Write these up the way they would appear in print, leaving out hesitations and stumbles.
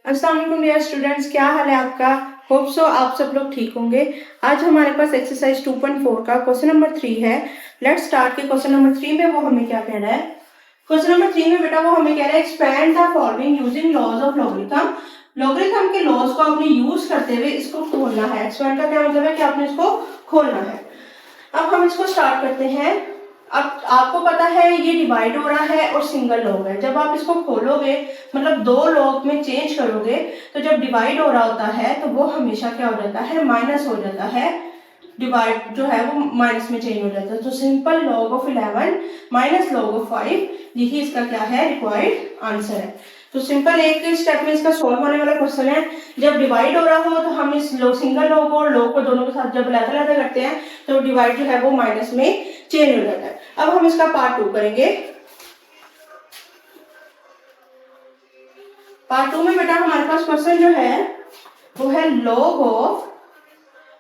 अस्सलाम वालेकुम dear students, क्या हाल है आपका। होप सो आप सब लोग ठीक होंगे। आज हमारे पास एक्सरसाइज 2.4 का क्वेश्चन नंबर 3 है। लेट्स स्टार्ट के क्वेश्चन नंबर 3 में वो हमें क्या कह रहा है। क्वेश्चन नंबर 3 में बेटा वो हमें कह रहा है expand the following using laws of logarithm. Logarithm के लॉज को आपने यूज करते हुए इसको खोलना है। एक्सपैंड का क्या मतलब है कि आपने इसको खोलना है। अब हम इसको स्टार्ट करते हैं। अब आपको पता है ये डिवाइड हो रहा है और सिंगल लॉग है। जब आप इसको खोलोगे मतलब दो लॉग में चेंज करोगे तो जब डिवाइड हो रहा होता है तो वो हमेशा क्या हो जाता है, माइनस हो जाता है। डिवाइड जो है वो माइनस में चेंज हो जाता है। तो simple log of 11 minus log of 5, यही इसका क्या है, रिक्वायर्ड आंसर है। तो सिंपल एक स्टेप में इसका सॉल्व होने वाला क्वेश्चन है। जब डिवाइड हो रहा हो तो हम इस सिंगल लॉग और लॉग को दोनों के साथ जब अलग करते हैं तो डिवाइड जो है वो माइनस में चेंज हो जाता है। अब हम इसका पार्ट 2 करेंगे। पार्ट 2 में बेटा हमारे पास क्वेश्चन जो है वो है लॉग ऑफ,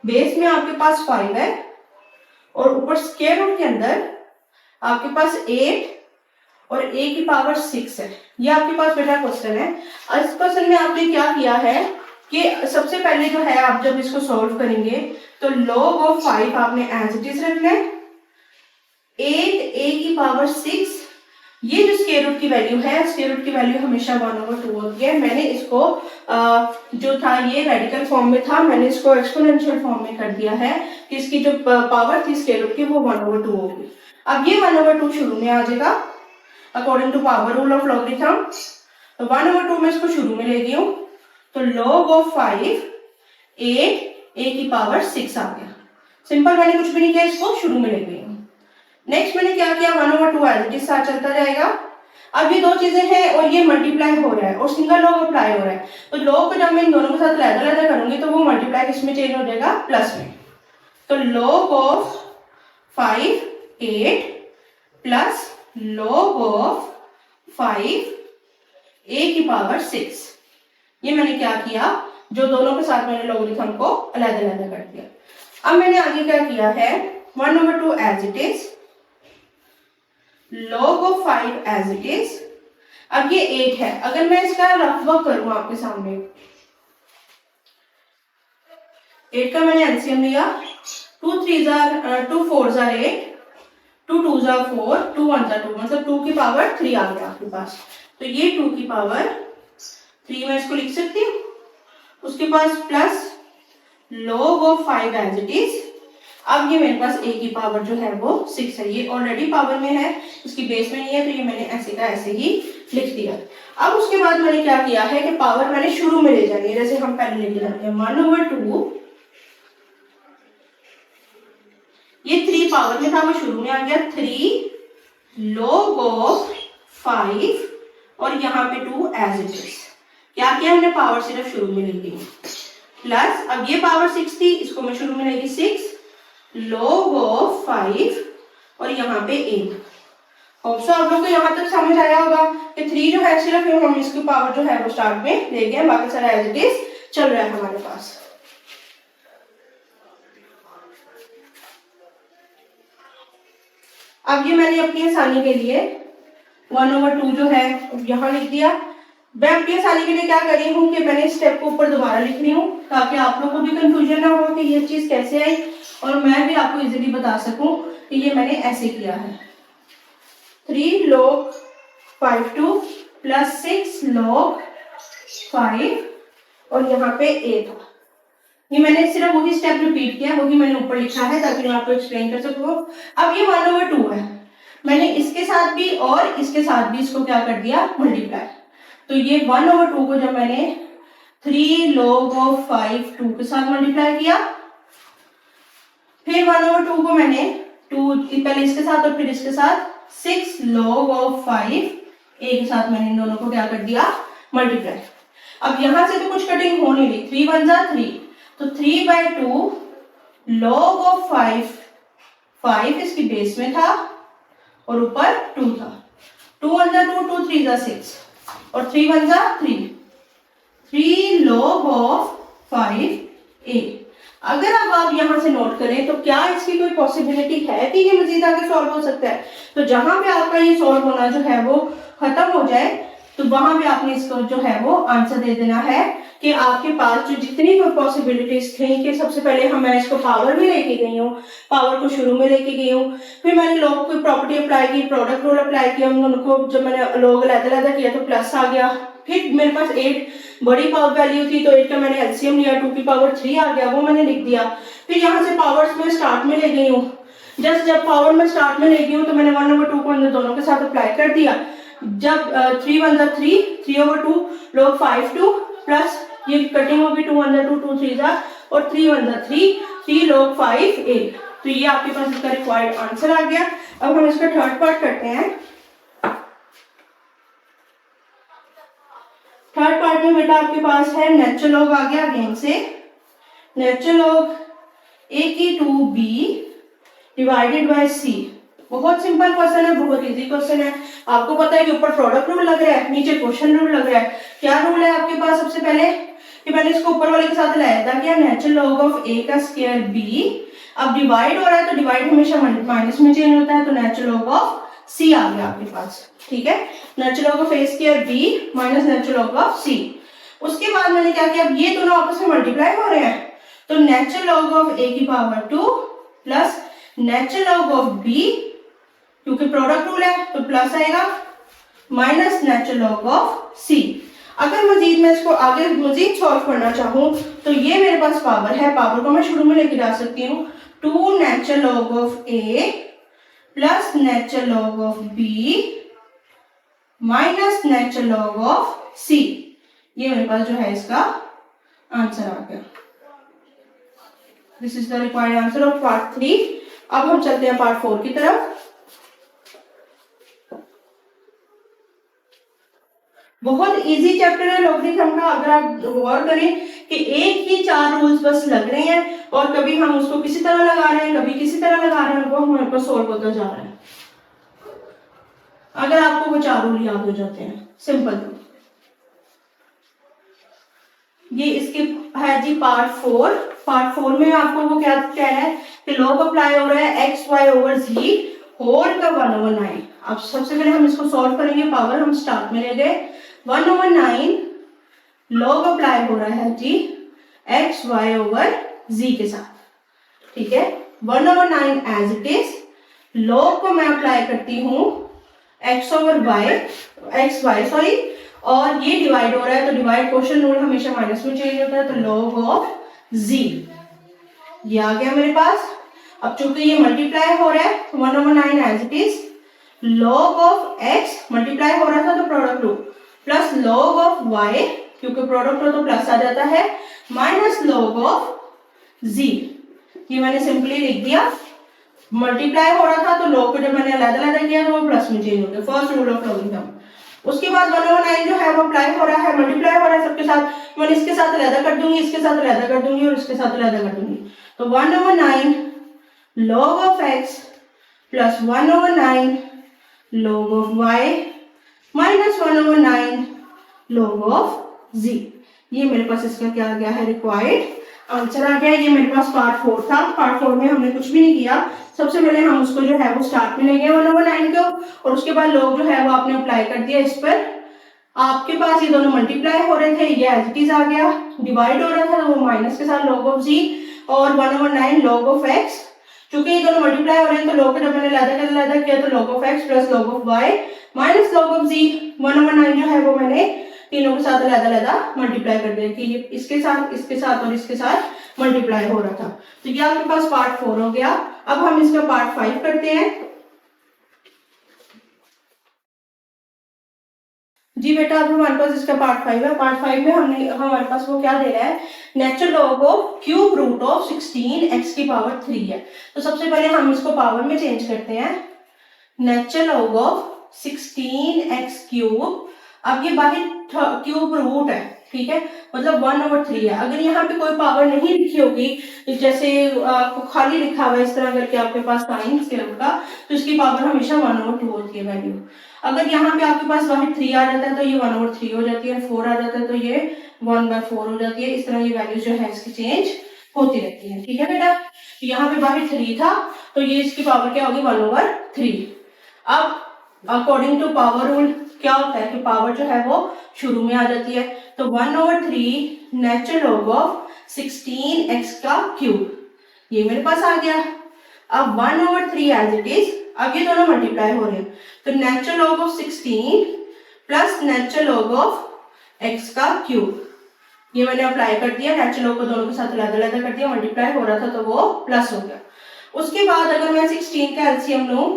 बेस में आपके पास 5 है और ऊपर स्क्वायर रूट के अंदर आपके पास 8 और a की पावर 6 है। ये आपके पास बेटा क्वेश्चन है। इस क्वेश्चन में आपने क्या किया है कि सबसे पहले जो है आप जब इसको सॉल्व करेंगे तो log ऑफ 5 आपने एज इट इज रखना है। 8 a की पावर 6, ये जो स्क्वायर रूट की वैल्यू है, स्क्वायर रूट की वैल्यू हमेशा 1/2 होती है। मैंने इसको जो था ये रेडिकल फॉर्म में था, मैंने इसको एक्सपोनेंशियल फॉर्म में कर दिया है कि इसकी जो पावर थी स्क्वायर रूट की वो 1/2 होगी। अब ये 1/2 शुरू में आ जाएगा according to power rule of logarithm. तो 1/2 में इसको शुरू में ले गई हूं तो log ऑफ 5 8 a की पावर 6 आ गया। सिंपल, मैंने कुछ भी नहीं किया, इसको शुरू में ले गई हूं। नेक्स्ट मैंने क्या किया, 1/2 एज इट इज साथ चलता जाएगा। अब ये दो चीजें हैं और ये मल्टीप्लाई हो रहा है और सिंगल लॉग अप्लाई हो रहा है। तो लॉग को जब मैं इन दोनों के साथ अलग करूंगी तो वो मल्टीप्लाई किसमें चेंज हो जाएगा, प्लस में। तो log of 5 8 plus log of 5 a की पावर 6। ये मैंने क्या किया, जो दोनों के साथ मैंने लॉगरिथम को अलग कर दिया। अब मैंने आगे क्या किया है, 1/2 as it is, log of 5 as it is. अब ये 8 है। अगर मैं इसका रफ वर्क करूं आपके सामने, 8 का मैंने एलसीएम लिया, 2 4 8, 2 2 4, 2 1 2, मतलब 2 की पावर 3 आ गया आपके पास। तो ये 2 की पावर 3 मैं इसको लिख सकती हूँ। उसके पास plus log of 5 as it is. अब ये मेरे पास a की पावर जो है वो 6 है। ये ऑलरेडी पावर में है, इसकी बेस में नहीं है, तो ये मैंने ऐसे का ऐसे ही लिख दिया। अब उसके बाद मैंने क्या किया है कि पावर मैंने शुरू में ले जानी है, जैसे हम पहले लेके जाते हैं 1/2। ये 3 पावर में था, वो शुरू में आ गया 3 log ऑफ 5 और यहाँ पे 2 एज इट इज। क्या किया हमने, पावर सिर्फ शुरू में ले ली प्लस, अब ये पावर 6 थी, इसको मैं शुरू में लेगी 6 log ऑफ 5 और यहाँ पे 8। होप्सो आप लोग को यहाँ तक समझ आया होगा कि 3 जो है सिर्फ हम इसकी पावर जो है वो स्टार्ट में ले गए, बाकी सारा एज इट इज चल रहा है हमारे पास। अब ये मैंने अपनी आसानी के लिए 1/2 जो है यहाँ लिख दिया। मैं अपनी आसानी के लिए क्या कर रही हूँ कि मैंने इस स्टेप को ऊपर दोबारा लिख रही हूँ ताकि आप लोग को भी कंफ्यूजन ना हो कि ये चीज कैसे आई और मैं भी आपको इजीली बता सकूं कि ये मैंने ऐसे किया है। 3 log 5 प्लस 6 log 5 और यहाँ पे 8। ये मैंने सिर्फ वही स्टेप रिपीट किया, वही मैंने ऊपर लिखा है ताकि मैं आपको एक्सप्लेन कर सकूं। अब ये 1/2 है, मैंने इसके साथ भी और इसके साथ भी इसको क्या कर दिया, मल्टीप्लाई। तो ये 1/2 को जब मैंने 3 log ऑफ 5 2 के साथ मल्टीप्लाई किया, फिर 1/2 को मैंने 2 पहले इसके साथ और फिर इसके साथ 6 log ऑफ 5 a के साथ मैंने इन दोनों को क्या कर दिया, मल्टीप्लाई। अब यहां से तो कुछ कटिंग हो नहीं रही, 3 1 3, तो 3/2 log ऑफ 5 इसकी बेस में था और ऊपर 2 था। 2 1 2, 2 3 6 और 3 1 3, 3 log ऑफ 5 a। अगर अब आप यहां से नोट करें तो क्या इसकी कोई पॉसिबिलिटी है कि ये मजीद आगे सॉल्व हो सकता है। तो जहां पे आपका ये सॉल्व होना जो है वो खत्म हो जाए, तो वहां पे आपने इसको जो है वो आंसर दे देना है कि आपके पास जो जितनी पॉसिबिलिटीज थी कि सबसे पहले मैं इसको पावर में लेके गई हूँ, पावर को शुरू में लेके गई हूँ, फिर मैंने लॉग की प्रॉपर्टी अप्लाई की, प्रोडक्ट रूल अप्लाई किया, उनको जब मैंने लॉग अलग-अलग किया तो प्लस आ गया। फिर मेरे पास 8 बड़ी पावर वैल्यू थी तो 8 का मैंने एलसीएम लिया, 2 की पावर 3 आ गया, वो मैंने लिख दिया। फिर यहाँ से पावर्स में स्टार्ट में ले गई हूँ, जब पावर में स्टार्ट में ले गई हूँ तो मैंने 1/2 को इन दोनों के साथ अप्लाई कर दिया। जब 3 1 3 3/2 log 5/2 प्लस ये कटिंग होगी 2 1 2 2 3 और 3 1 3 3 log 5 8। तो ये आपके पास इसका रिक्वायर्ड आंसर आ गया। अब हम इसका थर्ड पार्ट करते हैं। थर्ड पार्ट में बेटा आपके पास है नेचुरल लॉग आ गया अगेन से, नेचुरल लॉग a की 2b डिवाइडेड बाय c। बहुत सिंपल क्वेश्चन है, बहुत इजी क्वेश्चन है। आपको पता है कि ऊपर प्रोडक्ट रूल लग रहा है, नीचे क्वेश्चन रूल लग रहा है। क्या रूल है आपके पास? सबसे पहले कि मैंने इसको ऊपर वाले के साथ लाया था, क्या नेचुरल लॉग ऑफ a का स्क्वायर b। अब डिवाइड हो रहा है तो डिवाइड हमेशा माइनस में चेंज होता है, तो नेचुरल लॉग ऑफ c आ गया आपके पास, ठीक है। Natural log of a square b minus natural log of c। उसके बाद मैंने क्या किया, अब ये दोनों आपस में मल्टीप्लाई हो रहे हैं तो नेचुरल लॉग ऑफ a की power 2 plus natural log of b, क्योंकि प्रोडक्ट रूल है तो प्लस आएगा, minus natural log of c। अगर मजीद मैं इसको आगे मजीद सॉल्व करना चाहूँ तो ये मेरे पास पावर है, पावर को मैं शुरू में लेके जा सकती हूँ। 2 natural log of a plus natural log of b minus natural log of c। ये मेरे पास जो है इसका आंसर आ गया। This is the required answer of part 3। अब हम चलते हैं पार्ट 4 की तरफ। बहुत इजी चैप्टर है लॉगरिथम का। अगर आप गौर करें कि एक ही 4 रूल्स बस लग रहे हैं और कभी हम उसको किसी तरह लगा रहे हैं, कभी किसी तरह लगा रहे हैं, वो हमारे पास सोल्व होता जा रहा है अगर आपको वो 4 रूल याद हो जाते हैं। सिंपल। ये इसके है जी पार्ट 4। पार्ट 4 में आपको वो क्या कह रहा है कि लॉग अप्लाई हो रहा है एक्स वाई ओवर जी होल का 1/9। अब सबसे पहले हम इसको सॉल्व करेंगे, पावर हम स्टार्ट में ले गए, 1/9 लॉग अप्लाई हो रहा है जी एक्स वाई ओवर जी के साथ, ठीक है। 1/9 एज इट इज, लॉग को मैं अप्लाई करती हूँ x over y, x y sorry, और ये डिवाइड हो रहा है तो डिवाइड क्वेश्चन रूल हमेशा माइनस में चेंज होता है, तो लॉग ऑफ जी ये आ गया मेरे पास। अब चूंकि ये मल्टीप्लाई हो रहा है तो 1/9 as it is, log of x multiply हो रहा था तो product rule plus log of y, क्योंकि प्रोडक्ट रूल तो प्लस आ जाता है, माइनस लॉग ऑफ जी। ये मैंने सिंपली लिख दिया। मल्टीप्लाई हो रहा था तो लॉग को जब मैंने अलग-अलग किया तो वो प्लस में चेंज हो गया, फर्स्ट रूल ऑफ लॉगरिथम। उसके बाद 1/9 जो है वो अप्लाई हो रहा है, मल्टीप्लाई हो रहा है सबके साथ, मैंने इसके साथ अलग कर दूंगी, इसके साथ अलग कर दूंगी और इसके साथ अलग कर दूंगी, तो 1/9 log of x plus 1/9 log of y minus 1/9 log of z। ये मेरे पास इसका क्या आ गया है, रिक्वायर्ड आंसर आ गया। ये मेरे पास पार्ट 4 था। पार्ट 4 में हमने कुछ भी नहीं किया, सबसे पहले हम उसको जो है वो स्टार्ट में ले गए 1/9 को, और उसके बाद लॉग जो है वो आपने अप्लाई कर दिया इस पर। आपके पास ये दोनों मल्टीप्लाई हो रहे थे, ये एज इट इज आ गया, डिवाइड हो रहा था तो वो माइनस के साथ log of z और 1/9 log of x। चूंकि ये दोनों मल्टीप्लाई हो रहे हैं तो log को जब मैंने अलग किया तो log of x plus log of y minus log of z। 1/9 जो है वो मैंने तीनों के साथ अलग मल्टीप्लाई कर दिया कि ये इसके साथ और इसके साथ मल्टीप्लाई हो रहा था। तो ये आपके पास पार्ट 4 हो गया। अब हम इसका पार्ट 5 करते हैं। जी बेटा, अब हमारे पास इसका पार्ट 5 है। पार्ट 5 में हमारे पास वो क्या दे रहा है, natural log of cube root of 16 x की पावर 3 है। तो सबसे पहले हम इसको पावर में चेंज करते हैं, natural log of 16x cube. अब ये बाहर क्यूब रूट है, ठीक है, मतलब 1/3 है। अगर यहाँ पे कोई पावर नहीं लिखी होगी, जैसे खाली लिखा हुआ है इस तरह करके आपके पास साइन स्क्वायर का, तो इसकी पावर हमेशा 1/2 होती है वैल्यू। अगर यहाँ पे आपके पास बाहर 3 आ जाता है तो ये 1/3 हो जाती है, 4 आ जाता है तो ये 1/4 हो जाती है। इस तरह ये वैल्यू जो है इसकी चेंज होती रहती है, ठीक है बेटा। यहाँ पे बाहर 3 था तो ये इसकी पावर क्या होगी, 1/3। अब अकॉर्डिंग टू पावर रूल क्या होता है कि पावर जो है वो शुरू में आ जाती है। तो 1/3 नेचुरल लॉग ऑफ 16x का क्यूब, ये मेरे पास आ गया। अब 1/3 एज इट इज, अब ये दोनों मल्टीप्लाई हो रहे हैं, तो natural log of 16 plus natural log of x का क्यूब, ये मैंने अप्लाई कर दिया, नेचुरल लॉग को दोनों के साथ अलग-अलग कर दिया, मल्टीप्लाई हो रहा था तो वो प्लस हो गया। उसके बाद अगर मैं 16 का एलसीएम लूं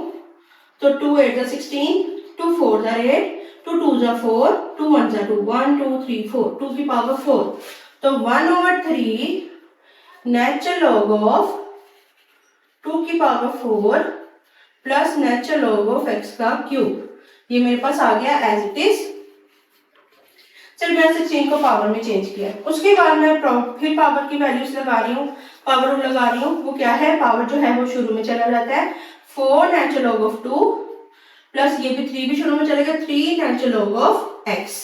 तो 2 8 16, 2 4 8, 2 2 4, 2 1 2, 1 2 3 4, 2 की पावर 4, तो 1/3 नेचुरल लॉग ऑफ 2 की power 4 plus natural log of x का क्यूब, ये मेरे पास आ गया एज इट इज। चल मैं 16 को पावर में चेंज किया। उसके बाद मैं फिर पावर की वैल्यूज लगा रही हूँ, पावर रूल लगा रही हूँ। वो क्या है, पावर जो है वो शुरू में चला जाता है 4 नेचुरल लॉग ऑफ 2 प्लस ये भी 3 भी शुरू में चलेगा 3 नेचुरल लॉग ऑफ x।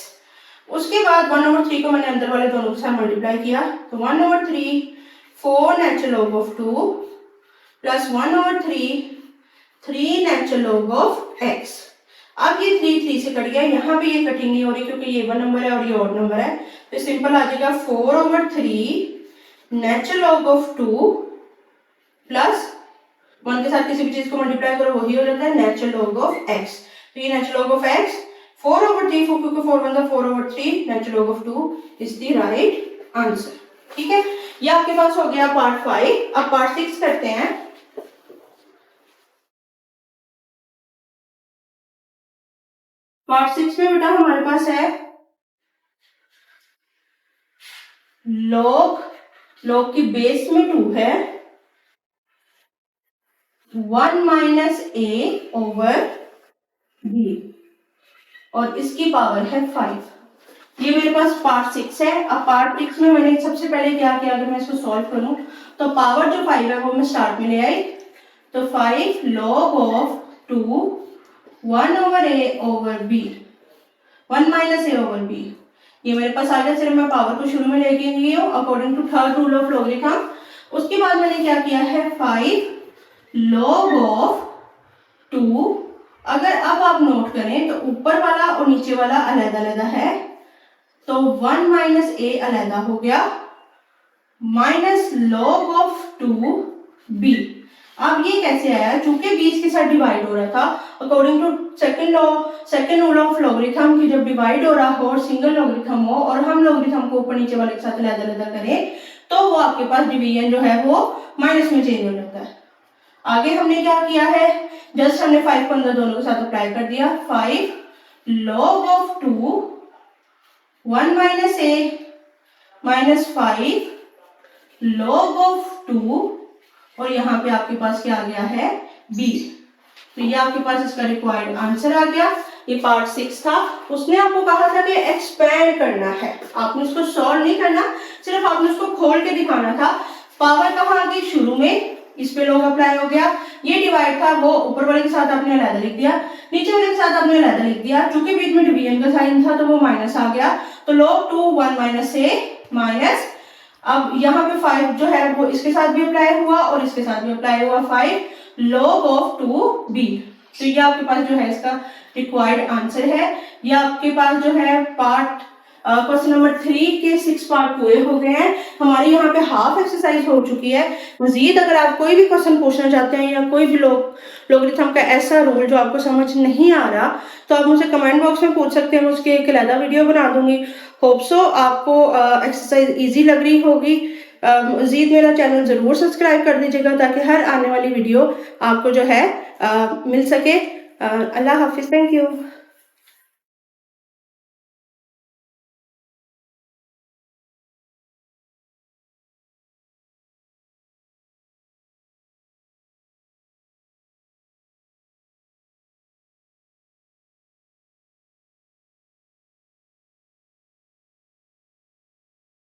उसके बाद 1/3 को मैंने अंदर वाले दोनों के साथ मल्टीप्लाई किया, तो 1/3 4 natural log of 2 plus 1/3 3 natural log of x। अब ये 3 3 से कट गया, यहाँ पे ये कटिंग नहीं हो रही क्योंकि ये वन नंबर है और ये ऑड नंबर है, तो सिंपल आ जाएगा 4/3 नेचुरल लॉग ऑफ 2 प्लस 1 के साथ किसी भी चीज को मल्टीप्लाई करो वही हो जाता है नेचुरल लॉग ऑफ x। तो ये नेचुरल लॉग ऑफ x 4/3, क्योंकि 4 1 4/3 natural log of 2 is the right answer. ठीक है, ये आपके पास हो गया पार्ट 5। अब पार्ट 6 करते हैं। पार्ट 6 में बेटा हमारे पास है लॉग की बेस में 2 है, 1 माइनस ए ओवर बी और इसकी पावर है 5। ये मेरे पास पार्ट 6 है। अब पार्ट 6 में मैंने सबसे पहले क्या किया, अगर मैं इसको सॉल्व करूं तो पावर जो 5 है वो मैं स्टार्ट में ले आई, तो 5 log of 2 1 over a over b, 1 minus a over b, ये मेरे पास आ गया। सिर्फ मैं पावर को शुरू में लेके गई हूँ according to third rule of logarithm. उसके बाद मैंने क्या किया है 5 लॉग ऑफ 2, अगर अब आप नोट करें तो ऊपर वाला और नीचे वाला अलग-अलग है, तो 1 माइनस ए अलग हो गया माइनस लॉग ऑफ 2 बी। अब ये कैसे आया, चूंकि 20 के साथ डिवाइड हो रहा था according to second rule of logarithm की, जब डिवाइड हो रहा हो और सिंगल लॉगरिथम हो और हम लॉगरिथम को ऊपर नीचे वाले के साथ अलग-अलग करें तो वो आपके पास डिवीजन जो है वो माइनस में चेंज हो जाता है। आगे हमने क्या किया है, जस्ट हमने 5 को अंदर दोनों के साथ अप्लाई कर दिया, 5 log of 2 1 minus A minus 5 log of 2 और यहाँ पे आपके पास क्या आ गया है b। तो ये आपके पास इसका रिक्वायर्ड आंसर आ गया। ये पार्ट 6 था। उसने आपको कहा था कि एक्सपेंड करना है, आपने उसको सॉल्व नहीं करना, सिर्फ आपने उसको खोल के दिखाना था। पावर कहाँ आ गई, शुरू में, इस पे लॉग अप्लाई हो गया। ये डिवाइड था वो ऊपर वाले के साथ आपने अलग लिख दिया, नीचे वाले के साथ आपने अलग लिख दिया, चूंकि बीच में डिवीजन का साइन था तो वो माइनस आ गया, तो लॉग 2 1 माइनस ए माइनस, अब यहाँ पे 5 जो है वो इसके साथ भी अप्लाई हुआ और इसके साथ भी अप्लाई हुआ, 5 लॉग ऑफ 2 बी। तो ये आपके पास जो है इसका रिक्वायर्ड आंसर है। ये आपके पास जो है पार्ट क्वेश्चन नंबर 3 के 6 पार्ट पूरे हो गए हैं। हमारी यहाँ पे हाफ एक्सरसाइज हो चुकी है। मजीद अगर आप कोई भी क्वेश्चन पूछना चाहते हैं या कोई भी लॉगरिथम का ऐसा रूल जो आपको समझ नहीं आ रहा तो आप मुझे कमेंट बॉक्स में पूछ सकते हैं, उसकी एक अलग वीडियो बना दूंगी। होप सो आपको एक्सरसाइज ईजी लग रही होगी। मजीद मेरा चैनल ज़रूर सब्सक्राइब कर दीजिएगा ताकि हर आने वाली वीडियो आपको जो है मिल सके। अल्लाह हाफिज़, थैंक यू।